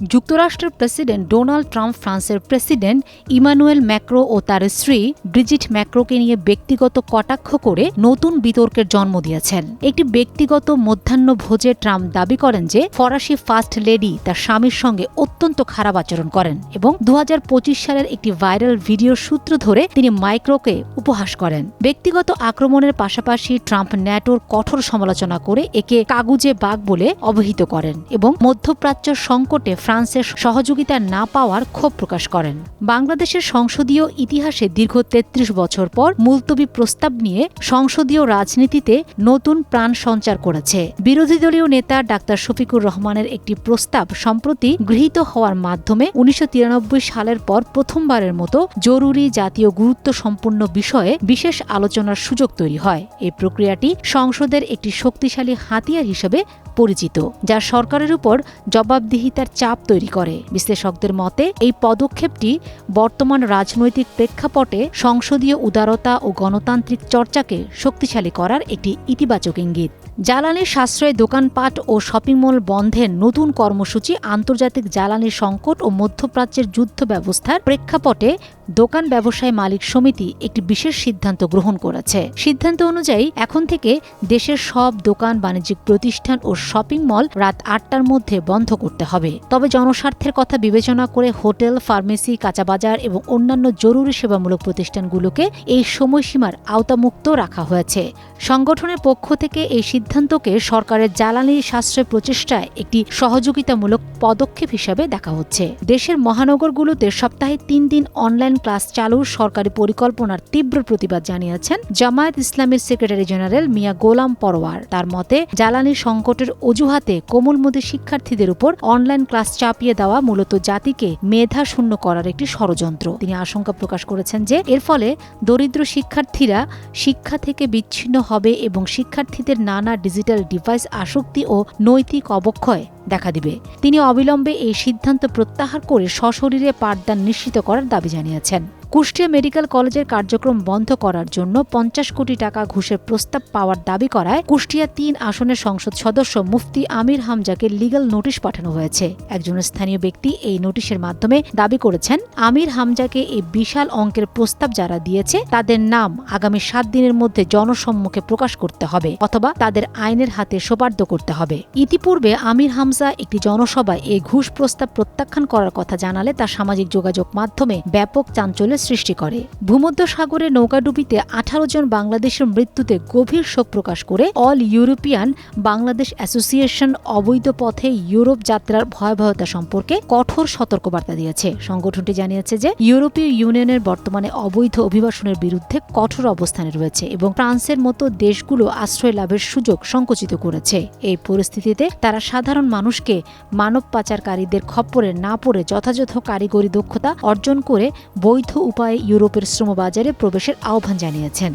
যুক্তরাষ্ট্রের president Donald Trump ফ্রান্সের president Emmanuel Macron ও তার স্ত্রী ব্রিজিট ম্যাক্রোকে নিয়ে ব্যক্তিগত কটাক্ষ করে নতুন বিতর্কের জন্ম দিয়েছেন। একটি ব্যক্তিগত মধ্যাহ্ন ভোজে ট্রাম্প দাবি করেন যে ফরাসি ফার্স্ট লেডি তার স্বামীর সঙ্গে অত্যন্ত খারাপ আচরণ করেন এবং 2025 সালের একটি ভাইরাল ভিডিওর সূত্র ধরে তিনি মাইক্রোকে উপহাস করেন। ব্যক্তিগত আক্রমণের পাশাপাশি ট্রাম্প ন্যাটোর কঠোর সমালোচনা করে একে কাগুজে বাঘ বলে অভিহিত করেন এবং মধ্যপ্রাচ্য সংকটে ফ্রান্সের সহযোগিতা না পাওয়ার ক্ষোভ প্রকাশ করেন। বাংলাদেশের সংসদীয় ইতিহাসে দীর্ঘ 33 বছর পর মুলতবি প্রস্তাব নিয়ে সংসদীয় রাজনীতিতে নতুন প্রাণ সঞ্চার করেছে। বিরোধী দলীয় নেতা ডাক্তার শফিকুর রহমানের একটি প্রস্তাব সম্প্রতি গৃহীত হওয়ার মাধ্যমে 1993 সালের পর প্রথমবারের মতো জরুরি জাতীয় গুরুত্ব সম্পন্ন বিষয়ে বিশেষ আলোচনার সুযোগ তৈরি হয়। এই প্রক্রিয়াটি সংসদের একটি শক্তিশালী হাতিয়ার হিসেবে পরিচিত, যা সরকারের উপর জবাবদিহিতার চাপ তৈরি করে। বিশ্লেষকদের মতে এই পদক্ষেপটি বর্তমান রাজনৈতিক প্রেক্ষাপটে সংসদীয় উদারতা ও গণতান্ত্রিক চর্চাকে শক্তিশালী করার একটি ইতিবাচক ইঙ্গিত। জ্বালানি সাশ্রয়, দোকানপাট ও শপিং মল বন্ধের নতুন কর্মসূচি, আন্তর্জাতিক জ্বালানি সংকট ও মধ্যপ্রাচ্যের যুদ্ধ ব্যবস্থার প্রেক্ষাপটে দোকান ব্যবসায় মালিক সমিতি একটি বিশেষ সিদ্ধান্ত গ্রহণ করেছে। সিদ্ধান্ত অনুযায়ী এখন থেকে দেশের সব দোকান, বাণিজ্যিক প্রতিষ্ঠান ও শপিং মল রাত 8টার মধ্যে বন্ধ করতে হবে। তবে জনস্বার্থের কথা বিবেচনা করে হোটেল, ফার্মেসি, কাঁচাবাজার এবং অন্যান্য জরুরি সেবামূলক প্রতিষ্ঠানগুলোকে এই সময়সীমার আওতামুক্ত রাখা হয়েছে। সংগঠনের পক্ষ থেকে এই সিদ্ধান্তকে সরকারের জ্বালানি সাশ্রয় প্রচেষ্টায় একটি সহযোগিতামূলক পদক্ষেপ হিসেবে দেখা হচ্ছে। দেশের মহানগরগুলোতে সপ্তাহে 3 দিন অনলাইন ক্লাস চালুর সরকারি পরিকল্পনার তীব্র প্রতিবাদ জানিয়েছেন জামায়াত ইসলামীর সেক্রেটারি জেনারেল মিয়া গোলাম পরোয়ার। তার মতে, জ্বালানি সংকটের অজুহাতে কোমলমতি শিক্ষার্থীদের উপর অনলাইন ক্লাস চাপিয়ে দেওয়া মূলত জাতিকে মেধা শূন্য করার একটি ষড়যন্ত্র। তিনি আশঙ্কা প্রকাশ করেছেন যে এর ফলে দরিদ্র শিক্ষার্থীরা শিক্ষা থেকে বিচ্ছিন্ন হবে এবং শিক্ষার্থীদের নানা ডিজিটাল ডিভাইস আসক্তি ও নৈতিক অবক্ষয় দেখা দিবে। তিনি অবিলম্বে এই সিদ্ধান্ত প্রত্যাহার করে সশরীরে পাঠদান নিশ্চিত করার দাবি জানিয়েছেন। কুষ্টিয়া মেডিকেল কলেজের কার্যক্রম বন্ধ করার জন্য 50 কোটি টাকা ঘুষের প্রস্তাব পাওয়ার দাবি করায় কুষ্টিয়া 3 আসনের সংসদ সদস্য মুফতি আমির হামজাকে লিগ্যাল নোটিশ পাঠানো হয়েছে। একজন স্থানীয় ব্যক্তি এই নোটিশের মাধ্যমে দাবি করেছেন, আমির হামজাকে এই বিশাল অঙ্কের প্রস্তাব যারা দিয়েছে তাদের নাম আগামী 7 দিনের মধ্যে জনসম্মুখে প্রকাশ করতে হবে অথবা তাদের আইনের হাতে সোপর্দ করতে হবে। ইতিপূর্বে আমির হামজা একটি জনসভায় এই ঘুষ প্রস্তাব প্রত্যাখ্যান করার কথা জানালে তা সামাজিক যোগাযোগ মাধ্যমে ব্যাপক চাঞ্চল্য সৃষ্টি করে। ভূমধ্যসাগরে নৌকাডুবিতে 18 জন বাংলাদেশের মৃত্যুতে গভীর শোক প্রকাশ করে অল ইউরোপিয়ান বাংলাদেশ অ্যাসোসিয়েশন অবৈধ পথে ইউরোপ যাত্রার ভয়াবহতা সম্পর্কে কঠোর সতর্কবার্তা দিয়েছে। সংগঠনটি জানিয়েছে যে ইউরোপীয় ইউনিয়নের বর্তমানে অবৈধ অভিবাসনের বিরুদ্ধে কঠোর অবস্থানে রয়েছে এবং ফ্রান্সের মতো দেশগুলো আশ্রয় লাভের সুযোগ সংকুচিত করেছে। এই পরিস্থিতিতে তারা সাধারণ মানুষকে মানব পাচারকারীদের খপ্পরে না পড়ে যথাযথ কারিগরি দক্ষতা অর্জন করে বৈধ উপায়ে ইউরোপের শ্রমবাজারে প্রবেশের আহ্বান জানিয়েছেন।